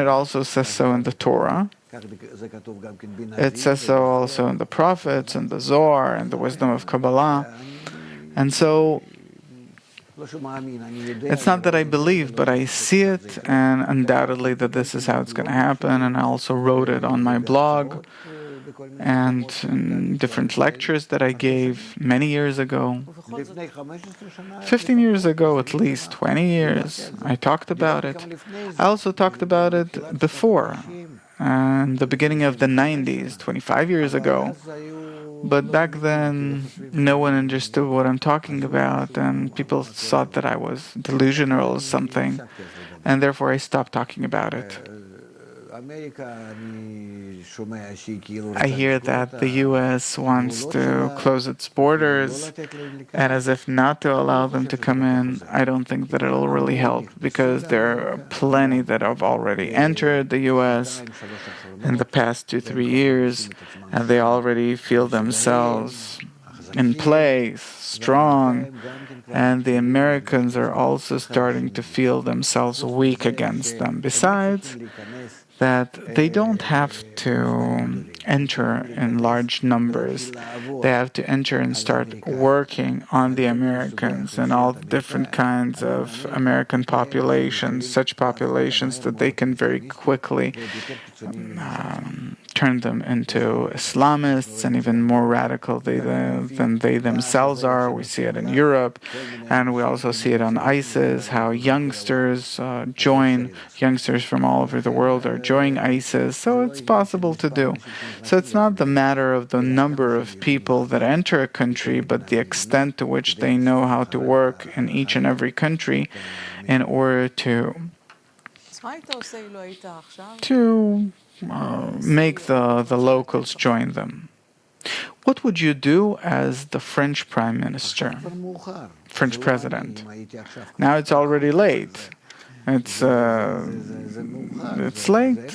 it also says so in the Torah. It says so also in the prophets, and the Zohar, and the wisdom of Kabbalah. And so, it's not that I believe, but I see it, and undoubtedly that this is how it's going to happen. And I also wrote it on my blog and in different lectures that I gave many years ago. 15 years ago, at least 20 years, I talked about it. I also talked about it before, in the beginning of the 90s, 25 years ago. But back then, no one understood what I'm talking about, and people thought that I was delusional or something, and therefore I stopped talking about it. I hear that the U.S. wants to close its borders, and as if not to allow them to come in. I don't think that it'll really help, because there are plenty that have already entered the U.S. in the past 2-3 years, and they already feel themselves in place, strong, and the Americans are also starting to feel themselves weak against them. Besides, that they don't have to enter in large numbers. They have to enter and start working on the Americans and all the different kinds of American populations, such populations that they can very quickly turn them into Islamists and even more radical than they themselves are. We see it in Europe, and we also see it on ISIS, how youngsters youngsters from all over the world are joining ISIS, so it's possible to do. So it's not the matter of the number of people that enter a country, but the extent to which they know how to work in each and every country in order to make the locals join them. What would you do as the French Prime Minister, French President? Now it's already late. It's late.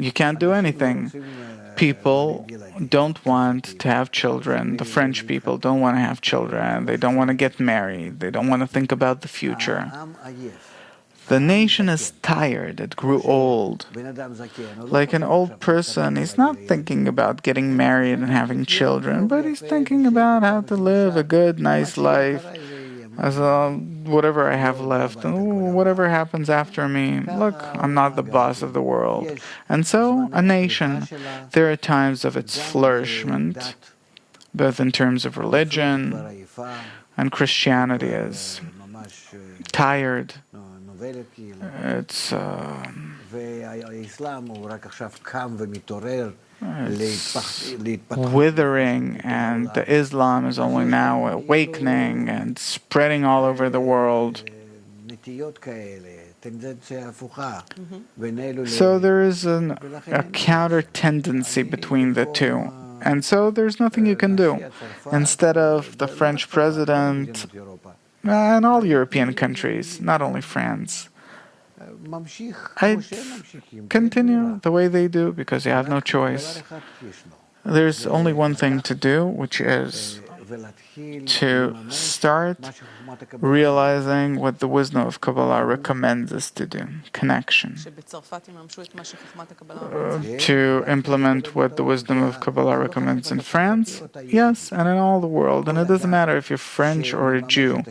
You can't do anything. People don't want to have children. The French people don't want to have children. They don't want to get married. They don't want to think about the future. The nation is tired. It grew old. Like an old person, he's not thinking about getting married and having children, but he's thinking about how to live a good, nice life. As whatever I have left, and whatever happens after me, look, I'm not the boss of the world. And so, a nation, there are times of its flourishment, both in terms of religion, and Christianity is tired. It's withering, and the Islam is only now awakening and spreading all over the world. So there is a counter tendency between the two. And so there's nothing you can do. Instead of the French president, and all European countries, not only France, I'd continue the way they do, because you have no choice. There's only one thing to do, which is to start realizing what the wisdom of Kabbalah recommends us to do, connection. To implement what the wisdom of Kabbalah recommends in France, yes, and in all the world. And it doesn't matter if you're French or a Jew.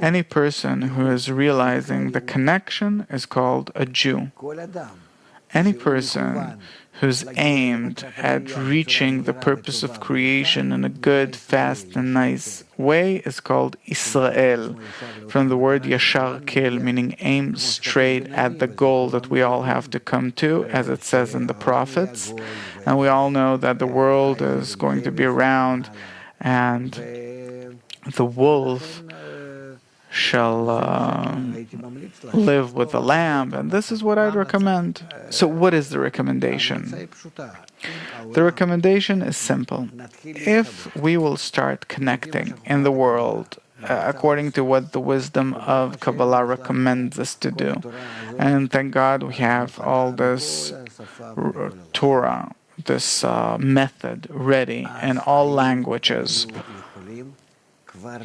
Any person who is realizing the connection is called a Jew. Any person who's aimed at reaching the purpose of creation in a good, fast, and nice way is called Israel, from the word Yashar Kel, meaning aim straight at the goal that we all have to come to, as it says in the prophets. And we all know that the world is going to be around, and the wolf shall live with the lamb, and this is what I'd recommend. So what is the recommendation? The recommendation is simple. If we will start connecting in the world according to what the wisdom of Kabbalah recommends us to do, and thank God we have all this Torah, this method ready in all languages,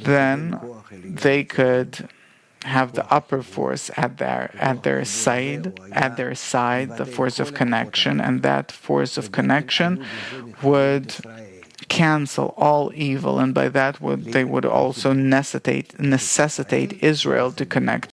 then they could have the upper force at their side, the force of connection, and that force of connection would cancel all evil, and by that they would also necessitate Israel to connect